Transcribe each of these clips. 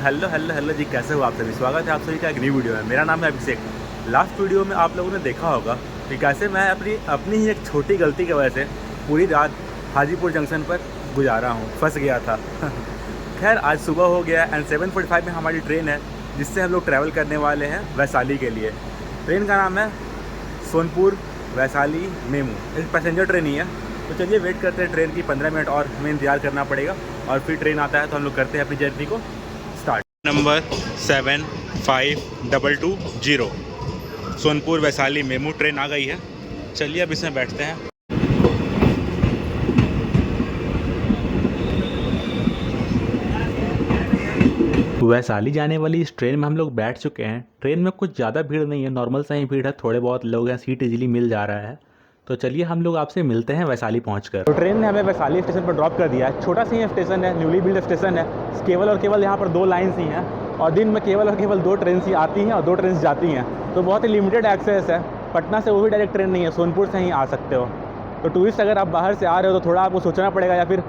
Hello hello hello जी, कैसे हो आप सभी। स्वागत है आप सभी का एक न्यू वीडियो में। मेरा नाम है अभिषेक। लास्ट वीडियो में आप लोगों ने देखा होगा कि कैसे मैं अपनी ही एक छोटी गलती की वजह से पूरी रात हाजीपुर जंक्शन पर गुजारा हूँ, फंस गया था। खैर आज सुबह हो गया एंड 7:45 में हमारी ट्रेन है जिससे हम लोग ट्रैवल करने वाले हैं वैशाली के लिए। ट्रेन का नाम है सोनपुर वैशाली मेमू। एक पैसेंजर ट्रेन ही है, तो चलिए वेट करते हैं ट्रेन की। 15 मिनट और हमें इंतजार करना पड़ेगा और फिर ट्रेन आता है तो हम लोग करते हैं अपनी जर्नी को start. Number 75220 Sonpur Vaishali MEMU train आ गई है। चलिए अब इसमें बैठते हैं। वैशाली जाने वाली इस ट्रेन में हम लोग बैठ चुके हैं। ट्रेन में कुछ ज़्यादा भीड़ नहीं है, नॉर्मल सा ही भीड़ है, थोड़े बहुत लोग हैं, सीट इजीली मिल जा रहा है। तो चलिए हम लोग आपसे मिलते हैं वैशाली पहुंचकर। तो ट्रेन ने हमें वैशाली स्टेशन पर ड्रॉप कर दिया है। छोटा सा ही स्टेशन है, न्यूली बिल्ड स्टेशन है। केवल और केवल यहाँ पर 2 लाइन्स ही हैं और दिन में केवल और केवल 2 ट्रेन ही आती हैं और 2 ट्रेन जाती हैं। तो बहुत ही लिमिटेड एक्सेस है। पटना से वो भी डायरेक्ट ट्रेन नहीं है, सोनपुर से ही आ सकते हो। तो टूरिस्ट अगर आप बाहर से आ रहे हो तो थोड़ा आपको सोचना पड़ेगा या फिर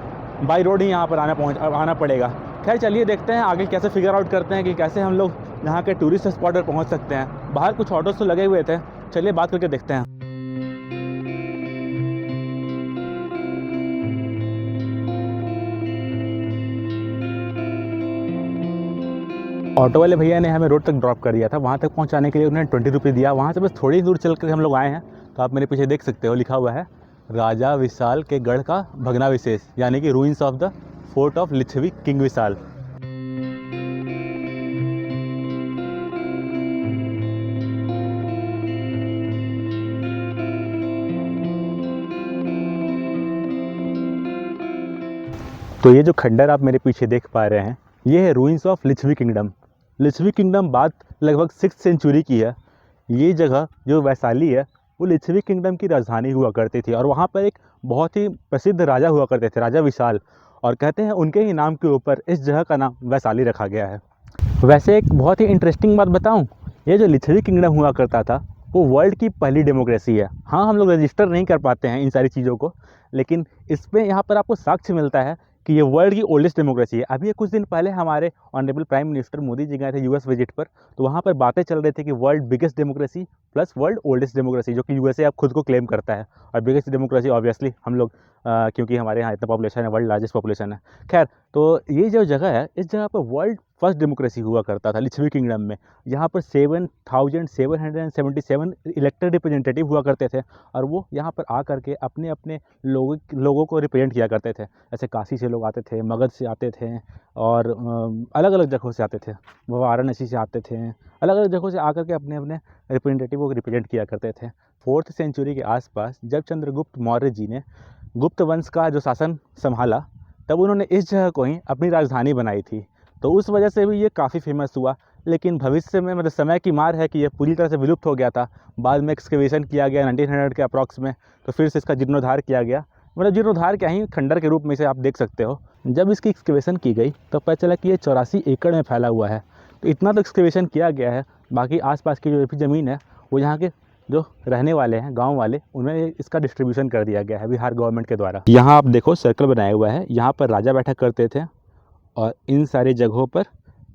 बाई रोड ही यहाँ पर आना पड़ेगा। खैर चलिए देखते हैं आगे कैसे फिगर आउट करते हैं कि कैसे हम लोग यहाँ के टूरिस्ट स्पॉट पर पहुँच सकते हैं। बाहर कुछ ऑटोज तो लगे हुए थे, चलिए बात करके देखते हैं। ऑटो वाले भैया ने हमें रोड तक ड्रॉप कर दिया था। वहाँ तक पहुँचाने के लिए उन्होंने 20 रुपये दिया। वहाँ से बस थोड़ी दूर चल कर हम लोग आए हैं। तो आप मेरे पीछे देख सकते हो, लिखा हुआ है राजा विशाल के गढ़ का भग्नावशेष, यानी कि ruins of the fort of Lichchhavi king Vishal. तो ये जो खंडर आप मेरे पीछे देख पा रहे हैं, ये है ruins of Licchavi kingdom. Licchavi kingdom बात लगभग 6th सेंचुरी की है। ये जगह जो वैशाली है वो लिच्छवी किंगडम की राजधानी हुआ करती थी और वहाँ पर एक बहुत ही प्रसिद्ध राजा हुआ करते थे, राजा विशाल। और कहते हैं उनके ही नाम के ऊपर इस जगह का नाम वैशाली रखा गया है। वैसे एक बहुत ही इंटरेस्टिंग बात बताऊं, ये जो लिच्छवी किंगडम हुआ करता था वो वर्ल्ड की पहली डेमोक्रेसी है। हाँ, हम लोग रजिस्टर नहीं कर पाते हैं इन सारी चीज़ों को, लेकिन इस पर यहाँ पर आपको साक्ष्य मिलता है कि ये वर्ल्ड की ओल्डेस्ट डेमोक्रेसी है। अभी कुछ दिन पहले हमारे honourable prime minister Modi ji गए थे यूएस विजिट पर, तो वहाँ पर बातें चल रही थी कि world biggest democracy plus world oldest democracy, जो कि यूएसए अब खुद को क्लेम करता है। और बिगेस्ट डेमोक्रेसी ऑब्वियसली हम लोग, क्योंकि हमारे यहाँ इतना पॉपुलेशन है, वर्ल्ड लार्जेस्ट पॉपुलेशन है। खैर, तो ये जो जगह है, इस जगह पर वर्ल्ड फर्स्ट डेमोक्रेसी हुआ करता था लिच्छवी किंगडम में। यहाँ पर 7,777 इलेक्टेड रिप्रेजेंटेटिव हुआ करते थे और वो यहाँ पर आ करके अपने अपने लोगों को रिप्रेजेंट किया करते थे। ऐसे काशी से लोग आते थे, मगध से आते थे और अलग अलग जगहों से आते थे, वो वाराणसी से आते थे। अलग अलग जगहों से आकर के अपने अपने रिप्रेजेंटेटिवों को रिप्रेजेंट किया करते थे। 4th सेंचुरी के आसपास जब चंद्रगुप्त मौर्य जी ने गुप्त वंश का जो शासन संभाला, तब उन्होंने इस जगह को ही अपनी राजधानी बनाई थी। तो उस वजह से भी ये काफ़ी फेमस हुआ। लेकिन भविष्य में मतलब समय की मार है कि ये पूरी तरह से विलुप्त हो गया था। बाद में एक्सकेवेशन किया गया 1900 के अप्रॉक्स में, तो फिर से इसका जीर्णोद्धार किया गया। मतलब जीर्णोद्धार क्या ही, खंडर के रूप में इसे आप देख सकते हो। जब इसकी एक्सकेवेशन की गई तो पता चला कि ये 84 एकड़ में फैला हुआ है। तो इतना तो एक्सकेवेशन किया गया है। बाकी आसपास की जो भी ज़मीन है वो यहाँ के जो रहने वाले हैं, गांव वाले, उन्हें इसका डिस्ट्रीब्यूशन कर दिया गया है बिहार गवर्नमेंट के द्वारा। यहाँ आप देखो सर्कल बनाया हुआ है, यहाँ पर राजा बैठा करते थे और इन सारी जगहों पर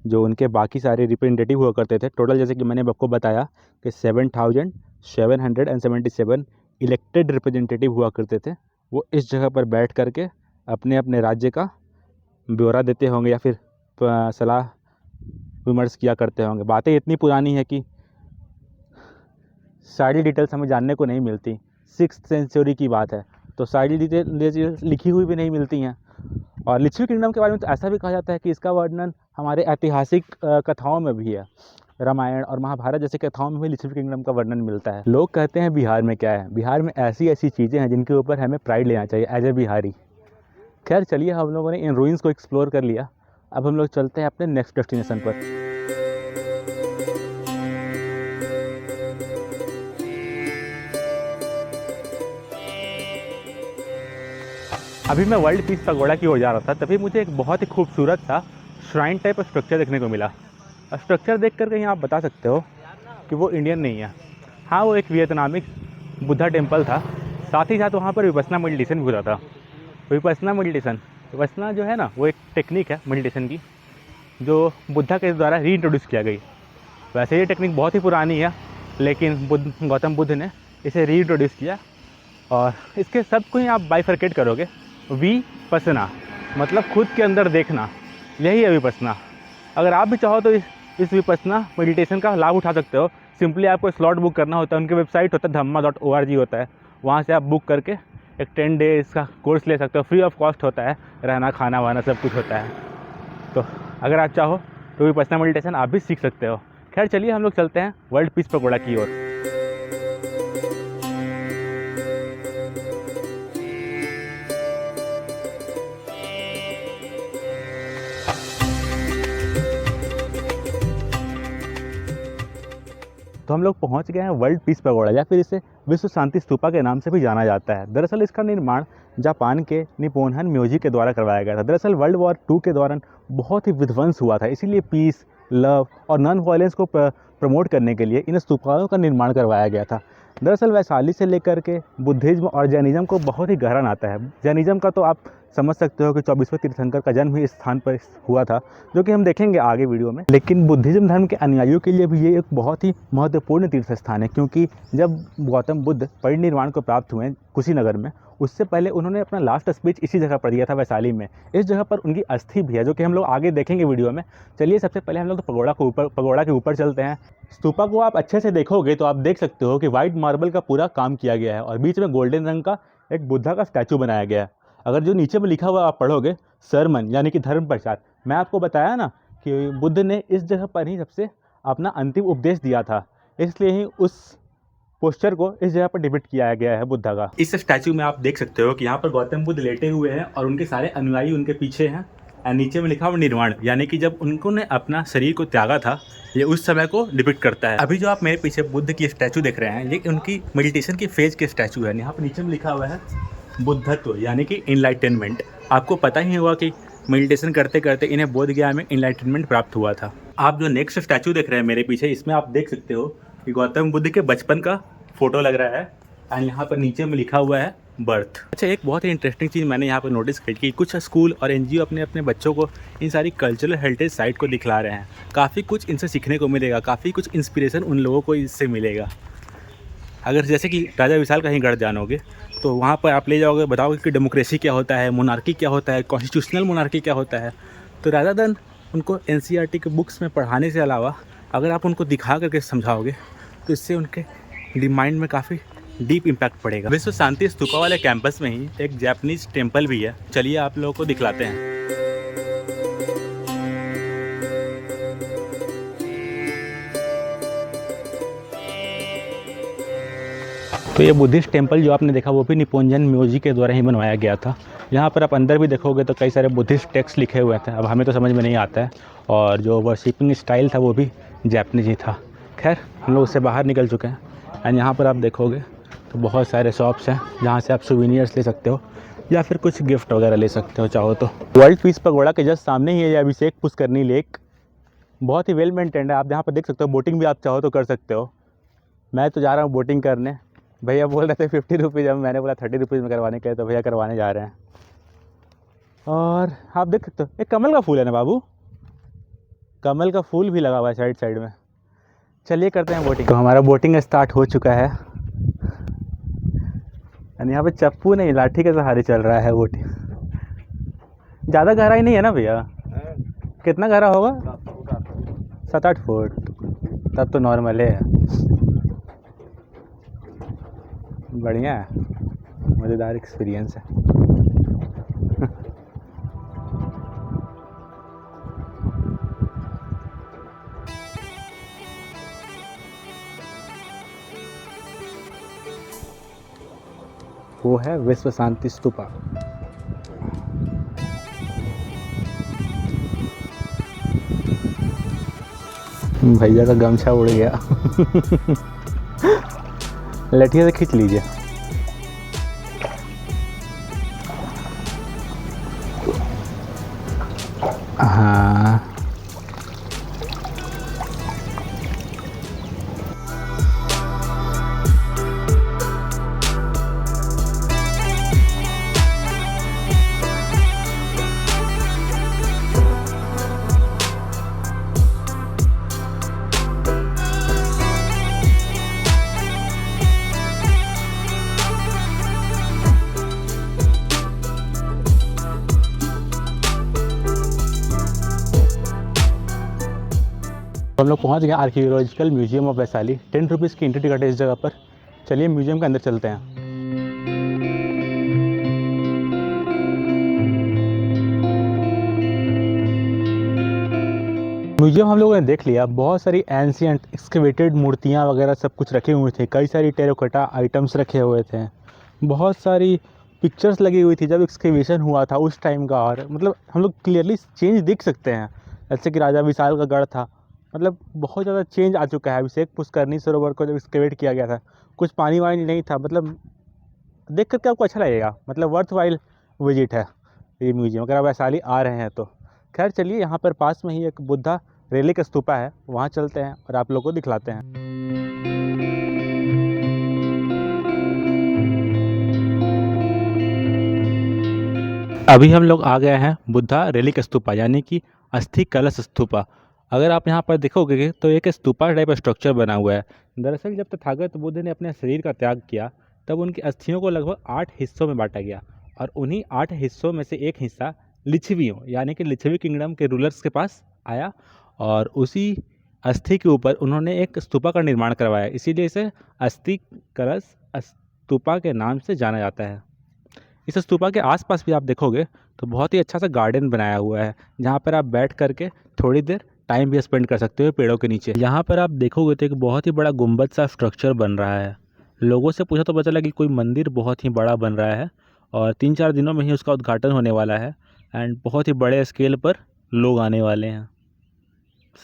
जो उनके बाकी सारे रिप्रेजेंटेटिव हुआ करते थे। टोटल जैसे कि मैंने आपको बताया कि 7,777 इलेक्टेड रिप्रेजेंटेटिव हुआ करते थे। वो इस जगह पर बैठ करके अपने अपने राज्य का ब्यौरा देते होंगे या फिर सलाह विमर्श किया करते होंगे। बातें इतनी पुरानी है कि सारी डिटेल्स हमें जानने को नहीं मिलती। 6th सेंचुरी की बात है तो सारी डिटेल्स लिखी हुई भी नहीं मिलती हैं। और लिच्छवी किंगडम के बारे में तो ऐसा भी कहा जाता है कि इसका वर्णन हमारे ऐतिहासिक कथाओं में भी है। रामायण और महाभारत जैसे कथाओं में भी लिच्छवी किंगडम का वर्णन मिलता है। लोग कहते हैं बिहार में क्या है, बिहार में ऐसी ऐसी चीज़ें हैं जिनके ऊपर हमें प्राइड लेना चाहिए एज ए बिहारी। खैर चलिए, हम लोगों ने इन रूइंस को एक्सप्लोर कर लिया। अब हम लोग चलते हैं अपने नेक्स्ट डेस्टिनेशन पर। अभी मैं वर्ल्ड पीस पगोड़ा की ओर जा रहा था, तभी मुझे एक बहुत ही खूबसूरत सा श्राइन टाइप स्ट्रक्चर देखने को मिला। स्ट्रक्चर देख कर कहीं आप बता सकते हो कि वो इंडियन नहीं है। हाँ, वो एक वियतनामिक बुद्धा टेम्पल था। साथ ही साथ वहाँ पर विपस्सना मेडिटेशन भी होता था। विपस्सना मेडिटेशन, विपस्सना जो है ना, वो एक टेक्निक है मेडिटेशन की। जो बुद्धा के द्वारा री इंट्रोड्यूस किया गई। वैसे ये टेक्निक बहुत ही पुरानी है, लेकिन गौतम बुद्ध ने इसे री इंट्रोड्यूस किया। और इसके सब को ही आप बाइफरकेट करोगे। विपसना मतलब खुद के अंदर देखना, यही है विपसना। अगर आप भी चाहो तो इस विपसना मेडिटेशन का लाभ उठा सकते हो। सिंपली आपको स्लॉट बुक करना होता है, उनकी वेबसाइट होता है dhamma.org होता है, वहाँ से आप बुक करके एक 10 डेज़ का कोर्स ले सकते हो। फ्री ऑफ कॉस्ट होता है, रहना खाना वाना सब कुछ होता है। तो अगर आप चाहो तो विपसना मेडिटेशन आप भी सीख सकते हो। खैर चलिए हम लोग चलते हैं वर्ल्ड पीस पगोड़ा की ओर। तो हम लोग पहुंच गए हैं वर्ल्ड पीस पगोड़ा, या फिर इसे विश्व शांति स्तूपा के नाम से भी जाना जाता है। दरअसल इसका निर्माण जापान के निप्पोन्हन म्योजी के द्वारा करवाया गया था। दरअसल वर्ल्ड वॉर 2 के दौरान बहुत ही विध्वंस हुआ था, इसीलिए पीस, लव और नॉन वायलेंस को प्रमोट करने के लिए इन स्तूपाओं का निर्माण करवाया गया था। दरअसल वैशाली से लेकर के बुद्धिज्म और जैनिज़्म को बहुत ही गहरा नाता है। जैनिज़्म का तो आप समझ सकते हो कि 24वें तीर्थंकर का जन्म ही इस स्थान पर हुआ था, जो कि हम देखेंगे आगे वीडियो में। लेकिन बुद्धिज्म धर्म के अनुयायियों के लिए भी ये एक बहुत ही महत्वपूर्ण तीर्थ स्थान है, क्योंकि जब गौतम बुद्ध परिनिर्वाण को प्राप्त हुए कुशीनगर में, उससे पहले उन्होंने अपना लास्ट स्पीच इसी जगह पर दिया था, वैशाली में। इस जगह पर उनकी अस्थि भी है, जो कि हम लोग आगे देखेंगे वीडियो में। चलिए सबसे पहले हम लोग तो पगोड़ा के ऊपर चलते हैं। स्तूपा को आप अच्छे से देखोगे तो आप देख सकते हो कि वाइट मार्बल का पूरा काम किया गया है और बीच में गोल्डन रंग का एक बुद्धा का स्टैचू बनाया गया है। अगर जो नीचे में लिखा हुआ आप पढ़ोगे, सरमन यानी कि धर्म प्रचार, मैं आपको बताया ना कि बुद्ध ने इस जगह पर ही सबसे अपना अंतिम उपदेश दिया था, इसलिए ही उस पोस्टर को इस जगह पर डिपिक्ट किया गया है बुद्धा का। इस स्टैचू में आप देख सकते हो कि यहाँ पर गौतम बुद्ध लेटे हुए हैं और उनके सारे अनुयायी उनके पीछे हैं। और नीचे में लिखा हुआ निर्वाण, यानी कि जब उनको ने अपना शरीर को त्यागा था, ये उस समय को डिपिक्ट करता है। अभी जो आप मेरे पीछे बुद्ध की स्टैचू देख रहे हैं, ये उनकी मेडिटेशन की फेज के स्टैचू है। यहाँ पर नीचे में लिखा हुआ है बुद्धत्व यानी कि इनलाइटनमेंट। आपको पता ही होगा कि मेडिटेशन करते करते इन्हें बोध गया में इनलाइटनमेंट प्राप्त हुआ था। आप जो नेक्स्ट स्टैचू देख रहे हैं मेरे पीछे, इसमें आप देख सकते हो कि गौतम बुद्ध के बचपन का फोटो लग रहा है और यहाँ पर नीचे में लिखा हुआ है बर्थ। अच्छा, एक बहुत ही इंटरेस्टिंग चीज़ मैंने यहाँ पर नोटिस की कि कुछ स्कूल और एनजीओ अपने अपने बच्चों को इन सारी कल्चरल हेरिटेज साइट को दिखला रहे हैं। काफ़ी कुछ इनसे सीखने को मिलेगा, काफ़ी कुछ इंस्पिरेशन उन लोगों को इससे मिलेगा। अगर जैसे कि राजा विशाल कहीं गढ़ जानोगे तो वहाँ पर आप ले जाओगे, बताओगे कि डेमोक्रेसी क्या होता है, मोनार्की क्या होता है, कॉन्स्टिट्यूशनल मोनार्की क्या होता है। तो रादर देन उनको एनसीईआरटी के बुक्स में पढ़ाने से अलावा अगर आप उनको दिखा करके समझाओगे तो इससे उनके माइंड में काफ़ी डीप इम्पैक्ट पड़ेगा। विश्व शांति स्तूपा वाले कैंपस में ही एक जापानीज टेम्पल भी है, चलिए आप लोगों को दिखलाते हैं। तो ये बुद्धिस्ट टेम्पल जो आपने देखा वो भी निप्पोन्हन म्योजी के द्वारा ही बनवाया गया था। यहाँ पर आप अंदर भी देखोगे तो कई सारे बुद्धिस्ट टेक्स्ट लिखे हुए थे, अब हमें तो समझ में नहीं आता है, और जो वर्शिपिंग स्टाइल था वो भी जापानीज ही था। खैर हम लोग उससे बाहर निकल चुके हैं एंड यहाँ पर आप देखोगे तो बहुत सारे शॉप्स हैं जहाँ से आप सुवेनियर्स ले सकते हो या फिर कुछ गिफ्ट वगैरह ले सकते हो चाहो तो। वर्ल्ड पीस पगोड़ा के जस्ट सामने ही है ये अभिषेक पुष्करनी लेक, बहुत ही वेल मेंटेन्ड है। आप यहाँ पर देख सकते हो, बोटिंग भी आप चाहो तो कर सकते हो। मैं तो जा रहा हूँ बोटिंग करने, भैया बोल रहे थे 50 रुपीज़, अब मैंने बोला 30 रुपीज़ में करवाने के लिए, तो भैया करवाने जा रहे हैं। और आप देख सकते हो एक कमल का फूल है ना बाबू, कमल का फूल भी लगा हुआ है साइड साइड में। चलिए करते हैं बोटिंग। तो हमारा बोटिंग स्टार्ट हो चुका है और यहाँ पे चप्पू नहीं लाठी के सहारे चल रहा है बोटिंग। ज़्यादा गहराई नहीं है ना भैया? कितना गहरा होगा? 7-8 फुट, तब तो नॉर्मल है। बढ़िया है, मज़ेदार एक्सपीरियंस है। वो है विश्व शांति स्तूपा। भैया का गमछा उड़ गया। लठिया से खींच लीजिए। हाँ तो हम लोग पहुँच गए archaeological museum of Vaishali. 10 rupees की एंट्री टिकट है इस जगह पर। चलिए म्यूजियम के अंदर चलते हैं। म्यूजियम हम लोगों ने देख लिया, बहुत सारी एंशियंट एक्सकेवेटेड मूर्तियाँ वगैरह सब कुछ रखे हुए थे, कई सारी टेराकोटा आइटम्स रखे हुए थे, बहुत सारी पिक्चर्स लगी हुई थी जब एक्सकेवेशन हुआ था उस टाइम का। और मतलब हम लोग क्लियरली चेंज देख सकते हैं, जैसे कि राजा विशाल का गढ़ था, मतलब बहुत ज़्यादा चेंज आ चुका है। अभिषेक पुष्करनी सरोवर को जब एक्सकेवेट किया गया था, कुछ पानी वानी नहीं था, मतलब देख करके आपको अच्छा लगेगा, मतलब वर्थ वाइल विजिट है ये म्यूजियम अगर आप वैशाली आ रहे हैं तो। खैर चलिए, यहाँ पर पास में ही एक बुद्धा रेलिक स्तूपा है, वहाँ चलते हैं और आप लोग को दिखलाते हैं। अभी हम लोग आ गए हैं बुद्धा रेलिक स्तूपा, यानी कि अस्थि कलश स्तूपा। अगर आप यहाँ पर देखोगे तो एक स्तूपा टाइप स्ट्रक्चर बना हुआ है। दरअसल जब तथागत बुद्ध ने अपने शरीर का त्याग किया तब उनकी अस्थियों को लगभग 8 हिस्सों में बांटा गया, और उन्हीं 8 हिस्सों में से एक हिस्सा लिच्छवियों यानी कि लिच्छवी किंगडम के रूलर्स के पास आया, और उसी अस्थि के ऊपर उन्होंने एक स्तूपा का निर्माण करवाया। इसीलिए इसे अस्थि कलश स्तूपा के नाम से जाना जाता है। इस स्तूपा के आसपास भी आप देखोगे तो बहुत ही अच्छा सा गार्डन बनाया हुआ है, जहाँ पर आप बैठ करके थोड़ी देर टाइम भी स्पेंड कर सकते हो पेड़ों के नीचे। यहाँ पर आप देखोगे तो एक बहुत ही बड़ा गुंबद सा स्ट्रक्चर बन रहा है। लोगों से पूछा तो पता चला कि कोई मंदिर बहुत ही बड़ा बन रहा है, और 3-4 दिनों में ही उसका उद्घाटन होने वाला है, एंड बहुत ही बड़े स्केल पर लोग आने वाले हैं।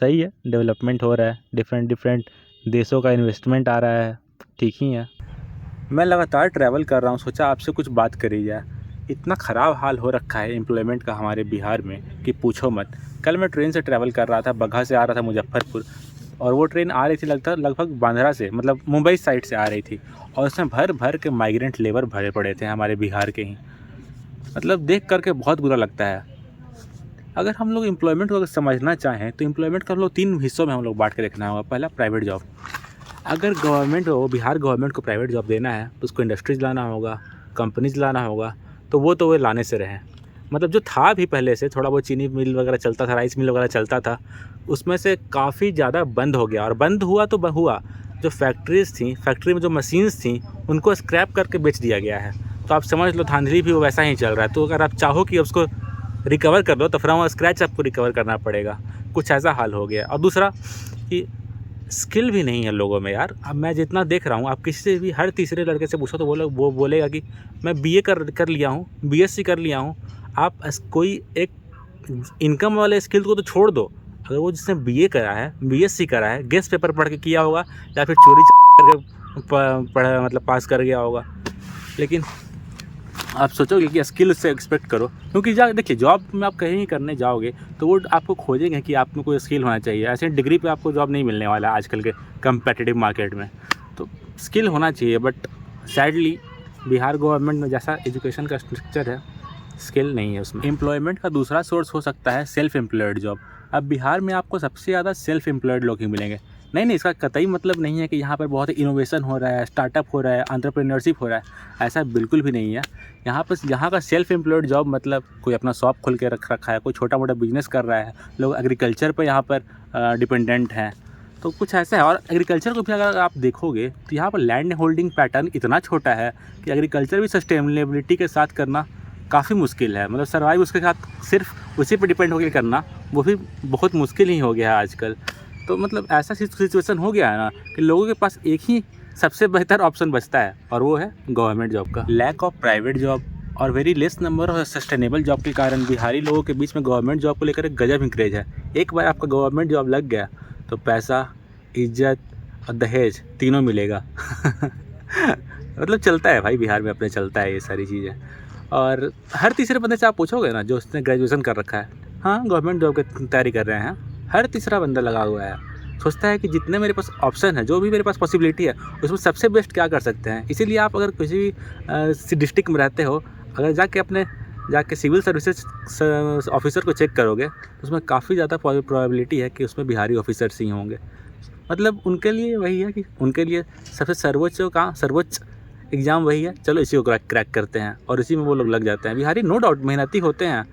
सही है, डेवलपमेंट हो रहा है, डिफरेंट देशों का इन्वेस्टमेंट आ रहा है, ठीक ही है। मैं लगातार ट्रैवल कर रहा हूँ, सोचा आपसे कुछ बात करी जाए। इतना ख़राब हाल हो रखा है एम्प्लॉयमेंट का हमारे बिहार में कि पूछो मत। कल मैं ट्रेन से ट्रैवल कर रहा था, बगहा से आ रहा था मुजफ्फरपुर, और वो ट्रेन आ रही थी लगभग बांद्रा से, मतलब मुंबई साइड से आ रही थी, और उसमें भर भर के माइग्रेंट लेबर भरे पड़े थे हमारे बिहार के ही। मतलब देख करके बहुत बुरा लगता है। अगर हम लोग एम्प्लॉयमेंट को अगर समझना चाहें तो एम्प्लॉयमेंट को हम लोग 3 हिस्सों में हम लोग बांट के देखना होगा। पहला, प्राइवेट जॉब। अगर गवर्नमेंट को, बिहार गवर्नमेंट को प्राइवेट जॉब देना है तो उसको इंडस्ट्रीज़ लाना होगा, कंपनीज़ लाना होगा, तो वो लाने से रहें। मतलब जो था भी पहले से, थोड़ा बहुत चीनी मिल वगैरह चलता था, राइस मिल वगैरह चलता था, उसमें से काफ़ी ज़्यादा बंद हो गया। और बंद हुआ तो हुआ, जो फैक्ट्रीज़ थी, फैक्ट्री में जो मशीन्स थी, उनको स्क्रैप करके बेच दिया गया है। तो आप समझ लो धांधली भी वो वैसा ही चल रहा है। तो अगर आप चाहो कि उसको रिकवर कर लो तो फ्रॉम स्क्रैच आपको रिकवर करना पड़ेगा, कुछ ऐसा हाल हो गया। और दूसरा कि स्किल भी नहीं है लोगों में यार। अब मैं जितना देख रहा हूँ, आप किसी से भी, हर तीसरे लड़के से पूछो तो वो बोलेगा कि मैं बीए कर लिया हूँ, बीएससी कर लिया हूँ। आप कोई एक इनकम वाले स्किल को तो छोड़ दो, अगर वो जिसने बीए करा है, बीएससी करा है, गेस्ट पेपर पढ़ के किया होगा, या फिर चोरी करके पढ़ा, मतलब पास कर गया होगा, लेकिन आप सोचोगे कि स्किल उससे एक्सपेक्ट करो। क्योंकि देखिए, जॉब में आप कहीं करने जाओगे तो वो आपको खोजेंगे कि आप में कोई स्किल होना चाहिए। ऐसे डिग्री पे आपको जॉब नहीं मिलने वाला है आजकल के कम्पिटिटिव मार्केट में। तो स्किल होना चाहिए, बट सैडली बिहार गवर्नमेंट में जैसा एजुकेशन का स्ट्रक्चर है, स्किल नहीं है उसमें। एम्प्लॉयमेंट का दूसरा सोर्स हो सकता है सेल्फ एम्प्लॉयड जॉब। अब बिहार में आपको सबसे ज़्यादा सेल्फ एम्प्लॉयड लोग ही मिलेंगे। नहीं, इसका कतई मतलब नहीं है कि यहाँ पर बहुत इनोवेशन हो रहा है, स्टार्टअप हो रहा है, एंटरप्रेन्योरशिप हो रहा है, ऐसा बिल्कुल भी नहीं है। यहाँ का सेल्फ एम्प्लॉयड जॉब मतलब कोई अपना शॉप खोल के रखा है, कोई छोटा मोटा बिजनेस कर रहा है, लोग एग्रीकल्चर पर यहाँ पर डिपेंडेंट हैं, तो कुछ ऐसा है। और एग्रीकल्चर को भी अगर आप देखोगे तो यहाँ पर लैंड होल्डिंग पैटर्न इतना छोटा है कि एग्रीकल्चर भी सस्टेनेबिलिटी के साथ करना काफ़ी मुश्किल है। मतलब सर्वाइव उसके साथ सिर्फ उसी पर डिपेंड होकर करना, वो भी बहुत मुश्किल ही हो गया है आजकल। तो मतलब ऐसा सिचुएशन हो गया है ना कि लोगों के पास एक ही सबसे बेहतर ऑप्शन बचता है, और वो है गवर्नमेंट जॉब का। लैक ऑफ प्राइवेट जॉब और very less number of sustainable job के कारण बिहारी लोगों के बीच में गवर्नमेंट जॉब को लेकर एक गजब ही क्रेज है। एक बार आपका गवर्नमेंट जॉब लग गया तो पैसा, इज्जत और दहेज तीनों मिलेगा। मतलब चलता है भाई, बिहार में अपने चलता है ये सारी चीज़ें। और हर तीसरे बंदे से आप पूछोगे ना जो उसने ग्रेजुएशन कर रखा है, हाँ गवर्नमेंट जॉब की तैयारी कर रहे हैं, हर तीसरा बंदा लगा हुआ है, सोचता है कि जितने मेरे पास ऑप्शन है, जो भी मेरे पास पॉसिबिलिटी है, उसमें सबसे बेस्ट क्या कर सकते हैं। इसीलिए आप अगर किसी भी डिस्ट्रिक्ट में रहते हो, अगर जाके सिविल सर्विसेज ऑफिसर को चेक करोगे तो उसमें काफ़ी ज़्यादा प्रोबेबिलिटी है कि उसमें बिहारी ऑफिसर्स ही होंगे। मतलब उनके लिए वही है कि उनके लिए सबसे सर्वोच्च एग्ज़ाम वही है, चलो इसी को क्रैक करते हैं, और इसी में वो लोग लग जाते हैं। बिहारी नो डाउट मेहनती होते हैं,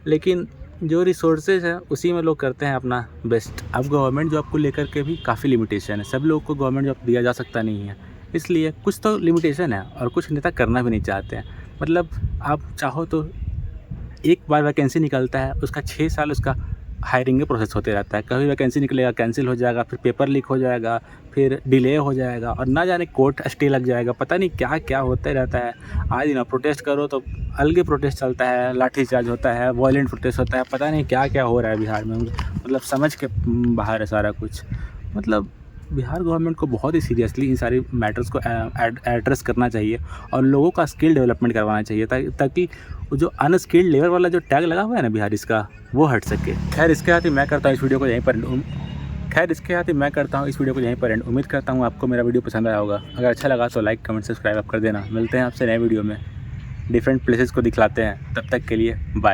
लेकिन जो रिसोर्सेज है उसी में लोग करते हैं अपना बेस्ट। अब गवर्नमेंट जॉब को लेकर के भी काफ़ी लिमिटेशन है, सब लोगों को गवर्नमेंट जॉब दिया जा सकता नहीं है, इसलिए कुछ तो लिमिटेशन है और कुछ नेता करना भी नहीं चाहते हैं। मतलब आप चाहो तो एक बार वैकेंसी निकलता है, उसका 6 साल उसका हायरिंग का प्रोसेस होते रहता है। कभी वैकेंसी निकलेगा, कैंसिल हो जाएगा, फिर पेपर लीक हो जाएगा, फिर डिले हो जाएगा और ना जाने कोर्ट स्टे लग जाएगा, पता नहीं क्या क्या होते रहता है। आए दिन प्रोटेस्ट करो तो अलग ही प्रोटेस्ट चलता है, लाठीचार्ज होता है, वायलेंट प्रोटेस्ट होता है, पता नहीं क्या क्या हो रहा है बिहार में। मतलब समझ के बाहर है सारा कुछ। मतलब बिहार गवर्नमेंट को बहुत ही सीरियसली इन सारी मैटर्स को एड्रेस करना चाहिए और लोगों का स्किल डेवलपमेंट करवाना चाहिए, ताकि जो अनस्किल्ड लेबर वाला जो टैग लगा हुआ है ना बिहार इसका, वो हट सके। खैर इसके साथ ही मैं करता हूँ इस वीडियो को यहीं पर एंड। उम्मीद करता हूँ आपको मेरा वीडियो पसंद आया होगा। अगर अच्छा लगा तो लाइक कमेंट सब्सक्राइब कर देना। मिलते हैं आपसे नए वीडियो में, डिफरेंट प्लेसेस को दिखलाते हैं। तब तक के लिए बाय।